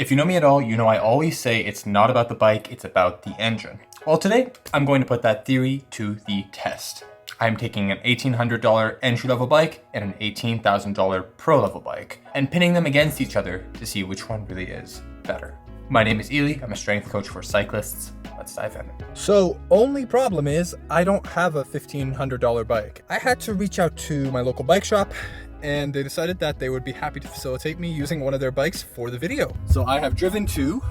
If you know me at all, you know I always say it's not about the bike, it's about the engine. Well, today I'm going to put that theory to the test. I'm taking an $1,800 entry-level bike and an $18,000 pro-level bike and pitting them against each other to see which one really is better. My name is Allez, I'm a strength coach for cyclists. Let's dive in. So, only problem is I don't have a $1,500 bike. I had to reach out to my local bike shop and they decided that they would be happy to facilitate me using one of their bikes for the video. So I have driven to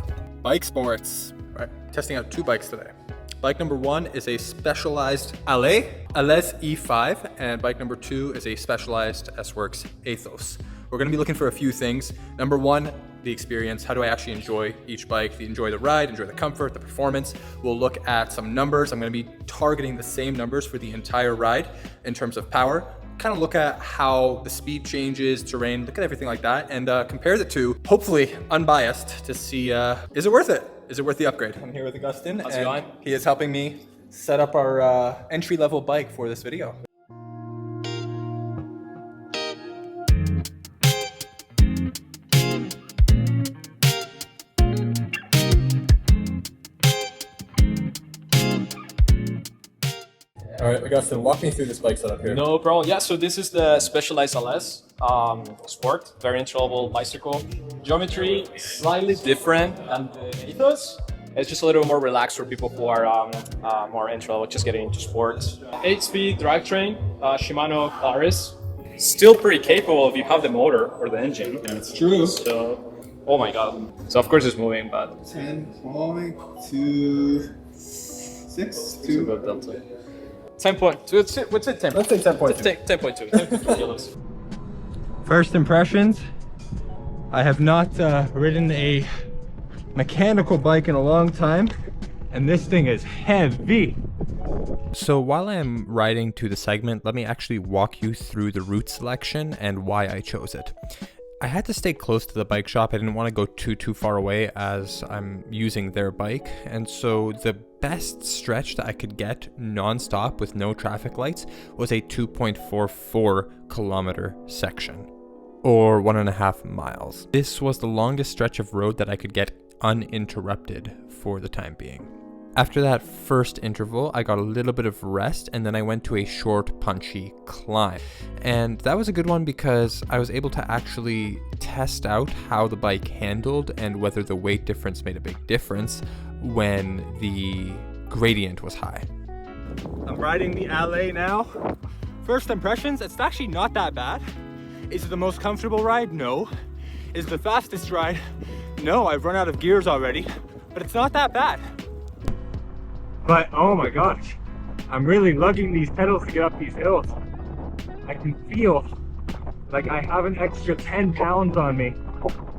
BikeSports, right, testing out two bikes today. Bike number one is a Specialized Allez E5, and bike number two is a Specialized S-Works Aethos. We're gonna be looking for a few things. Number one, the experience. How do I actually enjoy each bike? Enjoy the ride, enjoy the comfort, the performance. We'll look at some numbers. I'm gonna be targeting the same numbers for the entire ride in terms of power. Kind of look at how the speed changes, terrain, look at everything like that, and compare the two, hopefully unbiased, to see, is it worth it? Is it worth the upgrade? I'm here with Augustin, How's it going? He is helping me set up our entry-level bike for this video. All right, Augustin, walk me through this bike setup here. No problem. Yeah, so this is the Specialized Allez Sport, very enjoyable bicycle. Geometry slightly different than the Ethos. It's just a little more relaxed for people who are more entry-level, just getting into sports. 8-speed drivetrain, Shimano Dura-Ace. Still pretty capable if you have the motor or the engine. That's true. So, oh my god. So of course it's moving, but 10.26 to go delta. 10.2. What's it? 10. Let's say 10.2. 10.2. 10.2 kilos. First impressions, I have not ridden a mechanical bike in a long time, and this thing is heavy. So while I'm riding to the segment, let me actually walk you through the route selection and why I chose it. I had to stay close to the bike shop. I didn't want to go too far away as I'm using their bike. And so the best stretch that I could get non-stop with no traffic lights was a 2.44 kilometer section, or 1.5 miles. This was the longest stretch of road that I could get uninterrupted for the time being. After that first interval, I got a little bit of rest and then I went to a short, punchy climb. And that was a good one because I was able to actually test out how the bike handled and whether the weight difference made a big difference when the gradient was high. I'm riding the Allez now. First impressions, it's actually not that bad. Is it the most comfortable ride? No. Is it the fastest ride? No, I've run out of gears already, but it's not that bad. But oh my gosh, I'm really lugging these pedals to get up these hills. I can feel like I have an extra 10 pounds on me.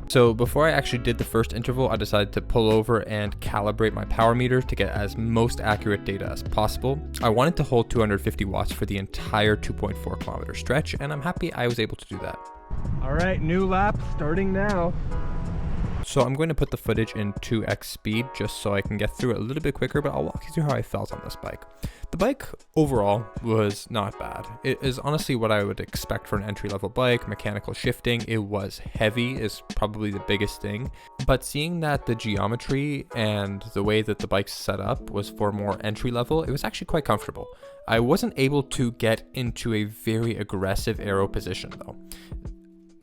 So before I actually did the first interval, I decided to pull over and calibrate my power meter to get as most accurate data as possible. I wanted to hold 250 watts for the entire 2.4 kilometer stretch, and I'm happy I was able to do that. All right, new lap starting now. So I'm going to put the footage in 2x speed just so I can get through it a little bit quicker, but I'll walk you through how I felt on this bike. The bike overall was not bad. It is honestly what I would expect for an entry-level bike. Mechanical shifting, it was heavy is probably the biggest thing, but seeing that the geometry and the way that the bike's set up was for more entry-level, it was actually quite comfortable. I wasn't able to get into a very aggressive aero position though.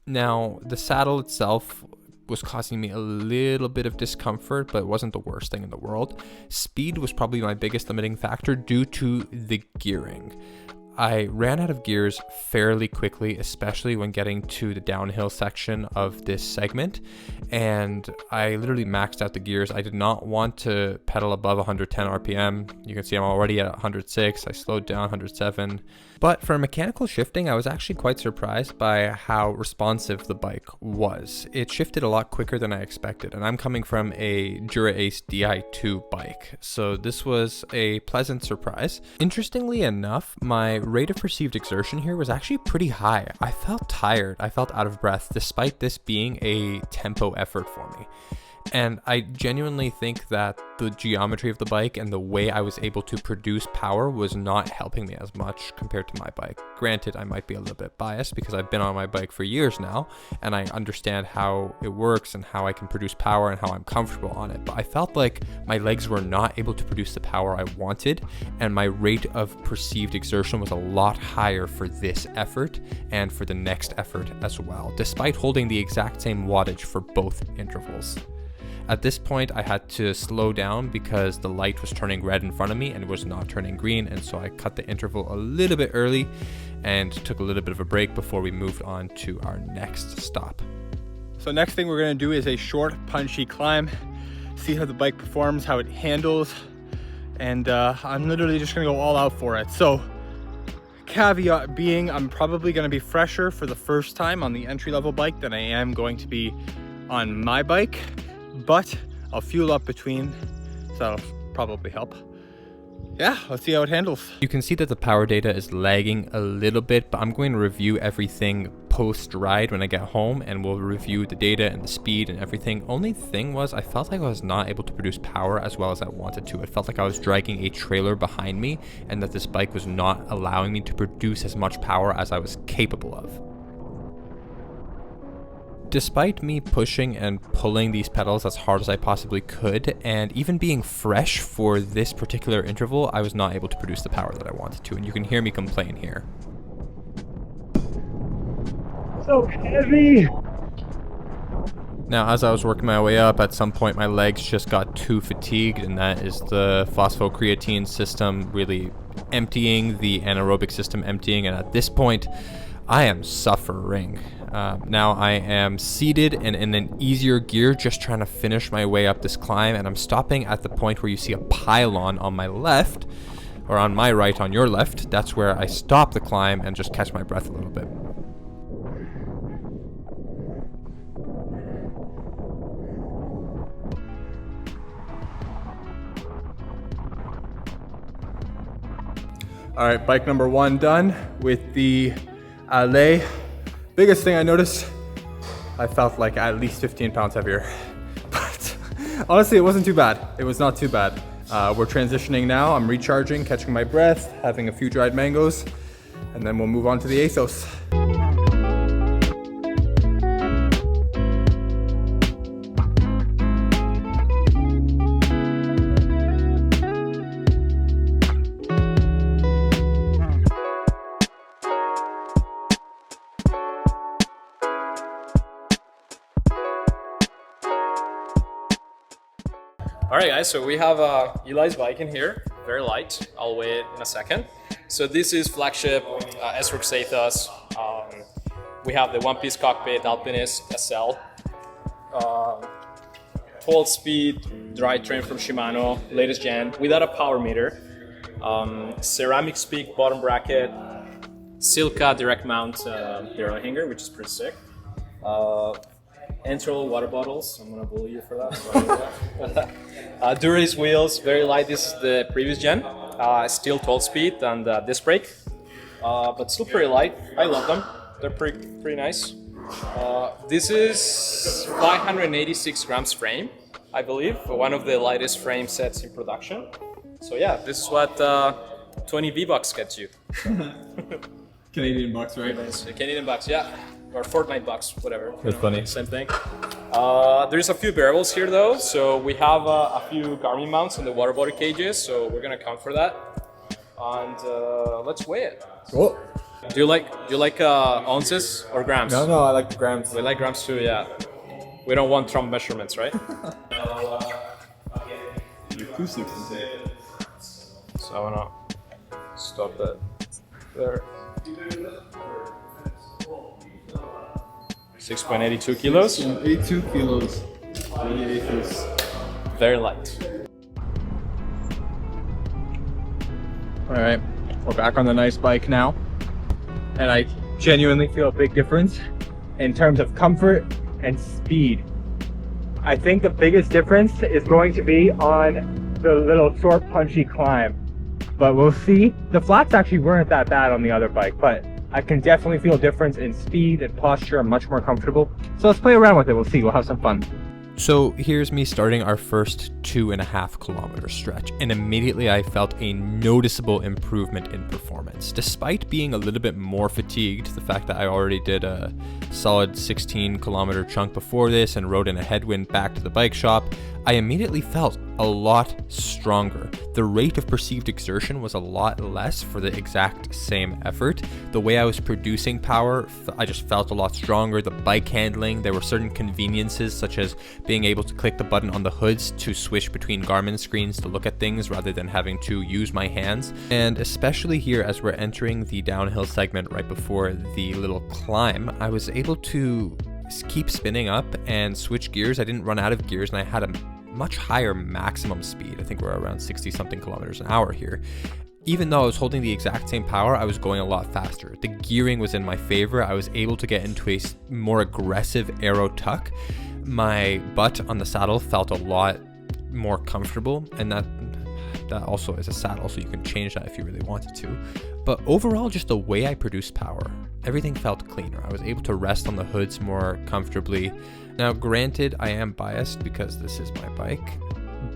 Now, the saddle itself was causing me a little bit of discomfort, but it wasn't the worst thing in the world. Speed was probably my biggest limiting factor due to the gearing. I ran out of gears fairly quickly, especially when getting to the downhill section of this segment, and I literally maxed out the gears. I did not want to pedal above 110 RPM. You can see I'm already at 106. I slowed down 107. But for mechanical shifting, I was actually quite surprised by how responsive the bike was. It shifted a lot quicker than I expected, and I'm coming from a Dura-Ace Di2 bike, so this was a pleasant surprise. Interestingly enough, my rate of perceived exertion here was actually pretty high. I felt tired, I felt out of breath, despite this being a tempo effort for me. And I genuinely think that the geometry of the bike and the way I was able to produce power was not helping me as much compared to my bike. Granted, I might be a little bit biased because I've been on my bike for years now and I understand how it works and how I can produce power and how I'm comfortable on it. But I felt like my legs were not able to produce the power I wanted, and my rate of perceived exertion was a lot higher for this effort and for the next effort as well, despite holding the exact same wattage for both intervals. At this point, I had to slow down because the light was turning red in front of me and it was not turning green, and so I cut the interval a little bit early and took a little bit of a break before we moved on to our next stop. So next thing we're gonna do is a short, punchy climb, see how the bike performs, how it handles, and I'm literally just gonna go all out for it. So caveat being, I'm probably gonna be fresher for the first time on the entry-level bike than I am going to be on my bike, but I'll fuel up between, so that'll probably help. Yeah, let's see how it handles. You can see that the power data is lagging a little bit, but I'm going to review everything post-ride when I get home, and we'll review the data and the speed and everything. Only thing was, I felt like I was not able to produce power as well as I wanted to. It felt like I was dragging a trailer behind me and that this bike was not allowing me to produce as much power as I was capable of. Despite me pushing and pulling these pedals as hard as I possibly could, and even being fresh for this particular interval, I was not able to produce the power that I wanted to, and you can hear me complain here. So heavy! Now, as I was working my way up, at some point my legs just got too fatigued, and that is the phosphocreatine system really emptying, the anaerobic system emptying, and at this point, I am suffering. Now I am seated and in an easier gear, just trying to finish my way up this climb, and I'm stopping at the point where you see a pylon on my left, or on my right on your left. That's where I stop the climb and just catch my breath a little bit. All right, bike number 1 done with the Allez. Biggest thing I noticed, I felt like at least 15 pounds heavier. But honestly, it wasn't too bad. It was not too bad. We're transitioning now. I'm recharging, catching my breath, having a few dried mangoes, and then we'll move on to the Aethos. All right, guys, so we have Eli's bike in here, very light. I'll weigh it in a second. So this is flagship S-Works Aethos. We have the one-piece cockpit Alpinist SL. 12-speed dry trim from Shimano, latest gen, without a power meter. Ceramic speak bottom bracket, Silca direct mount derailleur hanger, which is pretty sick. Enteral water bottles. I'm gonna bully you for that. Dura-Ace wheels, very light. This is the previous gen. Still 12-speed and disc brake, but still pretty light. I love them. They're pretty nice. This is 586 grams frame, I believe, one of the lightest frame sets in production. So yeah, this is what 20 V-Bucks gets you. Canadian bucks, right? Canadian bucks, yeah. Or Fortnite bucks, whatever. That's funny. Same thing. There's a few variables here though. So we have a few Garmin mounts on the water body cages, so we're gonna count for that. And let's weigh it. Cool. Do you like ounces or grams? No, I like the grams. We like grams too, yeah. We don't want Trump measurements, right? So I wanna stop that there. 6.82 kilos. 82 kilos. Very light. All right, we're back on the nice bike now, and I genuinely feel a big difference in terms of comfort and speed. I think the biggest difference is going to be on the little short punchy climb, but we'll see. The flats actually weren't that bad on the other bike, but I can definitely feel a difference in speed and posture. I'm much more comfortable. So let's play around with it. We'll see. We'll have some fun. So here's me starting our first 2.5 kilometer stretch, and immediately I felt a noticeable improvement in performance. Despite being a little bit more fatigued, the fact that I already did a solid 16 kilometer chunk before this and rode in a headwind back to the bike shop, I immediately felt a lot stronger. The rate of perceived exertion was a lot less for the exact same effort. The way I was producing power, I just felt a lot stronger. The bike handling, there were certain conveniences such as being able to click the button on the hoods to switch between Garmin screens to look at things rather than having to use my hands. And especially here as we're entering the downhill segment right before the little climb, I was able to keep spinning up and switch gears. I didn't run out of gears and I had a much higher maximum speed. I think we're around 60 something kilometers an hour here. Even though I was holding the exact same power, I was going a lot faster. The gearing was in my favor. I was able to get into a more aggressive aero tuck. My butt on the saddle felt a lot more comfortable, and that also is a saddle, so you can change that if you really wanted to. But overall, just the way I produced power, everything felt cleaner. I was able to rest on the hoods more comfortably. Now, granted, I am biased because this is my bike,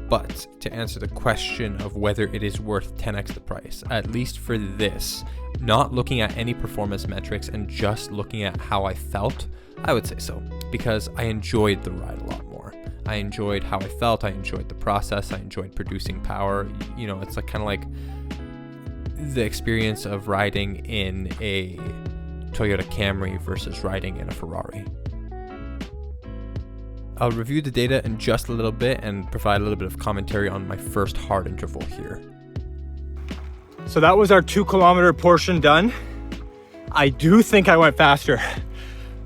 but to answer the question of whether it is worth 10x the price, at least for this, not looking at any performance metrics and just looking at how I felt, I would say so, because I enjoyed the ride a lot more. I enjoyed how I felt, I enjoyed the process, I enjoyed producing power. You know, it's like kind of like the experience of riding in a Toyota Camry versus riding in a Ferrari. I'll review the data in just a little bit and provide a little bit of commentary on my first hard interval here. So that was our 2 kilometer portion done. I do think I went faster.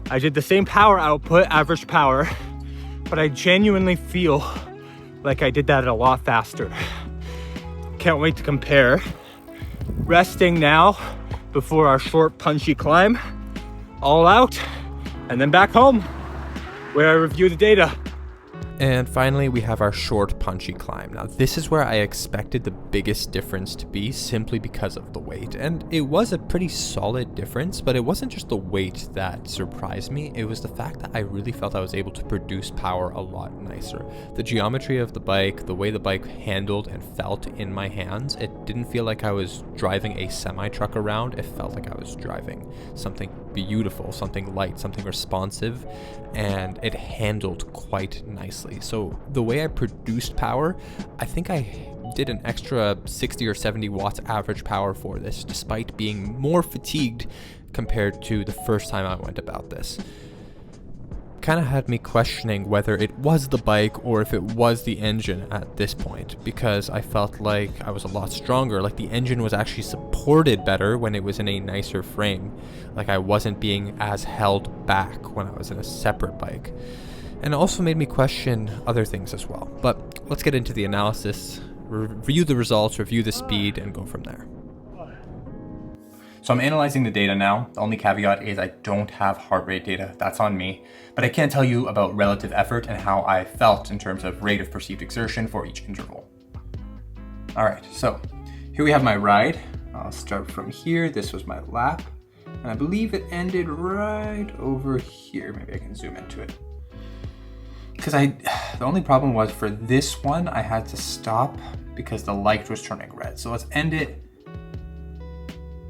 I did the same power output, average power, but I genuinely feel like I did that a lot faster. Can't wait to compare. Resting now before our short punchy climb, all out, and then back home where I review the data. And finally, we have our short punchy climb. Now, this is where I expected the biggest difference to be simply because of the weight. And it was a pretty solid difference, but it wasn't just the weight that surprised me. It was the fact that I really felt I was able to produce power a lot nicer. The geometry of the bike, the way the bike handled and felt in my hands, it didn't feel like I was driving a semi-truck around. It felt like I was driving something beautiful, something light, something responsive, and it handled quite nicely. So the way I produced power, I think I did an extra 60 or 70 watts average power for this, despite being more fatigued compared to the first time I went about this. Kind of had me questioning whether it was the bike or if it was the engine at this point, because I felt like I was a lot stronger, like the engine was actually supported better when it was in a nicer frame, like I wasn't being as held back when I was in a separate bike. And it also made me question other things as well. But let's get into the analysis, review the results, review the speed, and go from there. So I'm analyzing the data now. The only caveat is I don't have heart rate data. That's on me. But I can tell you about relative effort and how I felt in terms of rate of perceived exertion for each interval. All right, so here we have my ride. I'll start from here. This was my lap. And I believe it ended right over here. Maybe I can zoom into it. Because the only problem was for this one, I had to stop because the light was turning red. So let's end it.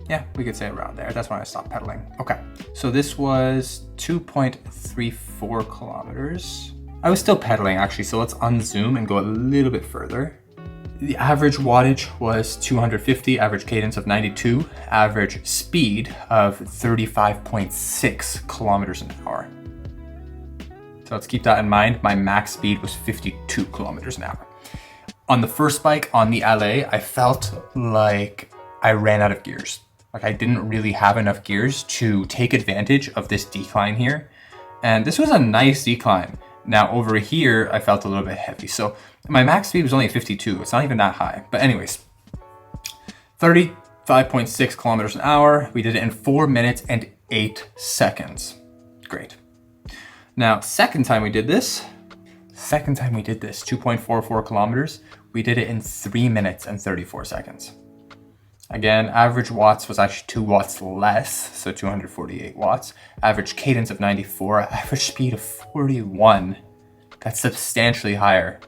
Yeah, we could say around there. That's when I stopped pedaling. Okay, so this was 2.34 kilometers. I was still pedaling actually, so let's unzoom and go a little bit further. The average wattage was 250, average cadence of 92, average speed of 35.6 kilometers an hour. So let's keep that in mind. My max speed was 52 kilometers an hour. On the first bike, on the Allez, I felt like I ran out of gears. Like I didn't really have enough gears to take advantage of this decline here. And this was a nice decline. Now over here, I felt a little bit heavy. So my max speed was only 52. It's not even that high. But anyways, 35.6 kilometers an hour. We did it in 4 minutes and 8 seconds. Great. Now, second time we did this, 2.44 kilometers, we did it in 3 minutes and 34 seconds. Again, average watts was actually 2 watts less, so 248 watts. Average cadence of 94, average speed of 41. That's substantially higher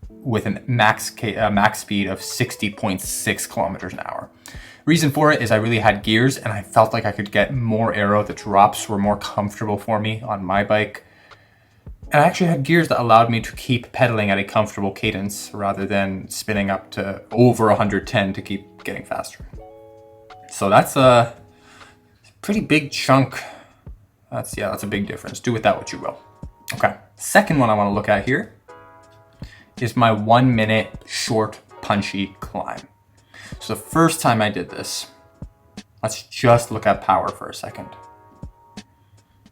with a max speed of 60.6 kilometers an hour. Reason for it is I really had gears and I felt like I could get more aero. The drops were more comfortable for me on my bike. And I actually had gears that allowed me to keep pedaling at a comfortable cadence rather than spinning up to over 110 to keep getting faster. So that's a pretty big chunk. That's a big difference. Do with that what you will. Okay, second one I want to look at here is my 1 minute short punchy climb. So the first time I did this, let's just look at power for a second.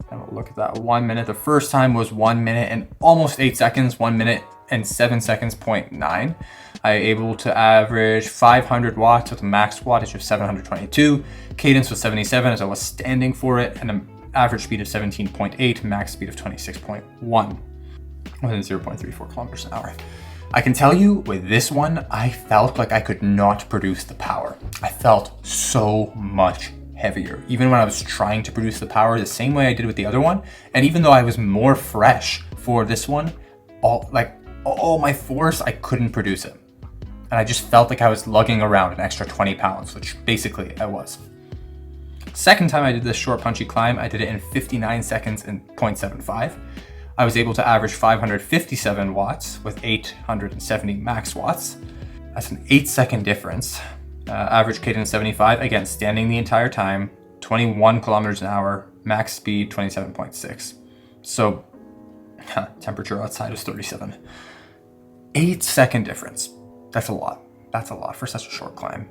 And we'll look at that 1 minute. The first time was 1 minute and almost 8 seconds, 1 minute and 7 seconds, 0.9. I able to average 500 watts with a max wattage of 722. Cadence was 77 as I was standing for it, and an average speed of 17.8, max speed of 26.1, within 0.34 kilometers an hour. I can tell you with this one, I felt like I could not produce the power. I felt so much heavier, even when I was trying to produce the power the same way I did with the other one. And even though I was more fresh for this one, all my force, I couldn't produce it. And I just felt like I was lugging around an extra 20 pounds, which basically I was. Second time I did this short punchy climb, I did it in 59 seconds and 0.75. I was able to average 557 watts with 870 max watts. That's an 8-second difference. Average cadence 75, again, standing the entire time, 21 kilometers an hour, max speed 27.6. So temperature outside is 37. 8-second difference. That's a lot. That's a lot for such a short climb.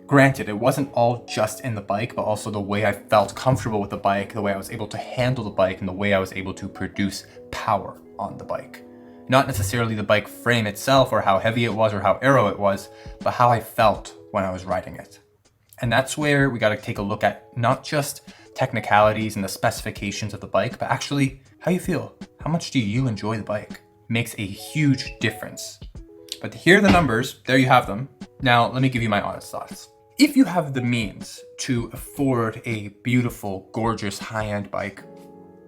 Granted, it wasn't all just in the bike, but also the way I felt comfortable with the bike, the way I was able to handle the bike, and the way I was able to produce power on the bike. Not necessarily the bike frame itself or how heavy it was or how aero it was, but how I felt when I was riding it. And that's where we got to take a look at not just technicalities and the specifications of the bike, but actually how you feel. How much do you enjoy the bike? Makes a huge difference. But here are the numbers, there you have them. Now, let me give you my honest thoughts. If you have the means to afford a beautiful, gorgeous, high-end bike,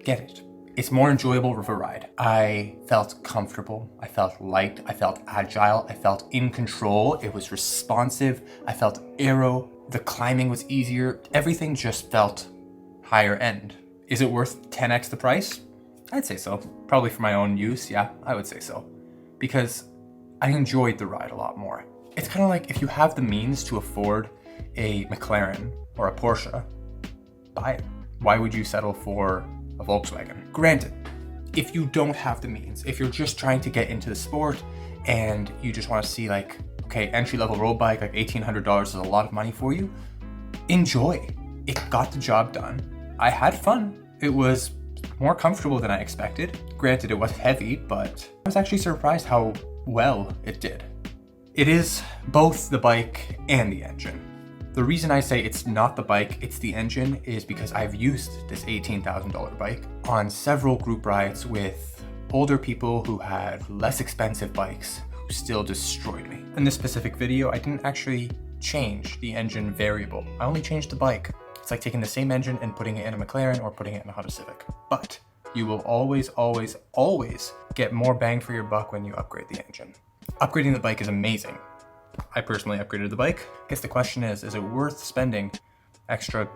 get it. It's more enjoyable of a ride. I felt comfortable, I felt light, I felt agile, I felt in control, it was responsive, I felt aero, the climbing was easier, everything just felt higher end. Is it worth 10x the price? I'd say so. Probably for my own use, yeah, I would say so. Because I enjoyed the ride a lot more. It's kind of like if you have the means to afford a McLaren or a Porsche, buy it. Why would you settle for a Volkswagen? Granted, if you don't have the means, if you're just trying to get into the sport and you just want to see like, okay, entry-level road bike, like $1,800 is a lot of money for you, enjoy. It got the job done. I had fun. It was more comfortable than I expected. Granted, it was heavy, but I was actually surprised how well it did. It is both the bike and the engine. The reason I say it's not the bike, it's the engine, is because I've used this $18,000 bike on several group rides with older people who had less expensive bikes who still destroyed me. In this specific video, I didn't actually change the engine variable. I only changed the bike. It's like taking the same engine and putting it in a McLaren or putting it in a Honda Civic. But you will always, always, always get more bang for your buck when you upgrade the engine. Upgrading the bike is amazing. I personally upgraded the bike. I guess the question is it worth spending extra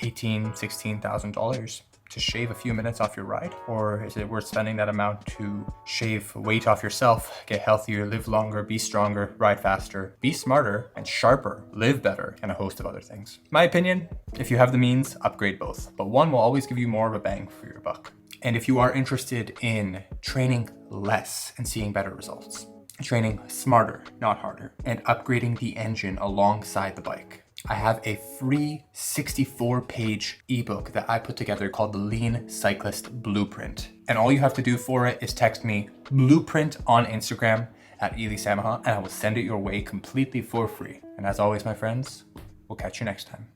$18,000, $16,000 to shave a few minutes off your ride? Or is it worth spending that amount to shave weight off yourself, get healthier, live longer, be stronger, ride faster, be smarter and sharper, live better, and a host of other things? My opinion, if you have the means, upgrade both. But one will always give you more of a bang for your buck. And if you are interested in training less and seeing better results, training smarter, not harder, and upgrading the engine alongside the bike, I have a free 64-page ebook that I put together called the Lean Cyclist Blueprint. And all you have to do for it is text me blueprint on Instagram at Allez and I will send it your way completely for free. And as always, my friends, we'll catch you next time.